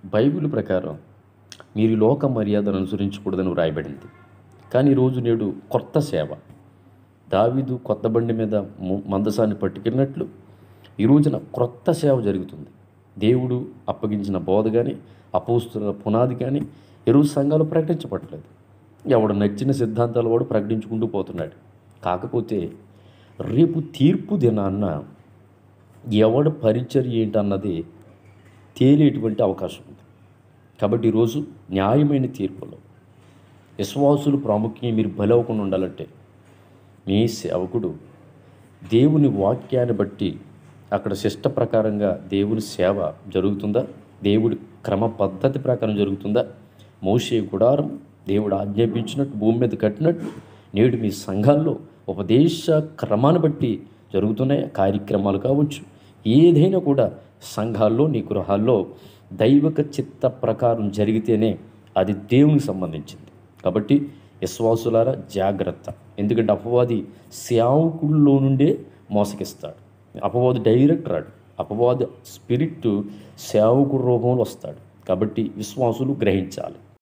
Bible ప్రకారం మీరు ఈ లోక మర్యాదను అనుసరించకూడదని వ్రాయబడింది. కానీ ఈరోజు నేడు కొత్త సేవ, దావీదు కొత్త బండి మీద మందసాన్ని పట్టుకెళ్ళినట్లు ఈ రోజున క్రొత్త సేవ జరుగుతుంది. దేవుడు అప్పగించిన బోధ కానీ, అపోస్తుల పునాది కానీ ఈరోజు సంఘాలు ప్రకటించబడలేదు. ఎవడు నచ్చిన సిద్ధాంతాలు వాడు ప్రకటించుకుంటూ పోతున్నాడు. కాకపోతే రేపు తీర్పు దినాన్న ఎవడు పరిచర్య ఏంటన్నది తేలేటువంటి అవకాశం ఉంది. కాబట్టి ఈరోజు న్యాయమైన తీర్పులో విశ్వాసులు ప్రాముఖ్యంగా మీరు బలవకుండా ఉండాలంటే మీ సేవకుడు దేవుని వాక్యాన్ని బట్టి అక్కడ శిష్ట ప్రకారంగా దేవుని సేవ జరుగుతుందా, దేవుడి క్రమ పద్ధతి ప్రకారం జరుగుతుందా, మోషే గుడారం దేవుడు ఆజ్ఞాపించినట్టు భూమి మీద కట్టినట్టు నేడు మీ సంఘాల్లో ఉపదేశ క్రమాన్ని బట్టి జరుగుతున్నాయి కార్యక్రమాలు కావచ్చు, ఏదైనా కూడా సంఘాల్లో నీ గృహాల్లో దైవిక చిత్త ప్రకారం జరిగితేనే అది దేవునికి సంబంధించింది. కాబట్టి విశ్వాసులారా జాగ్రత్త. ఎందుకంటే అపవాది సేవకుల్లో నుండే మోసగిస్తాడు. అపవాది డైరెక్ట్ రాడు, అపవాది స్పిరిట్ సేవకుడు రూపంలో వస్తాడు. కాబట్టి విశ్వాసులు గ్రహించాలి.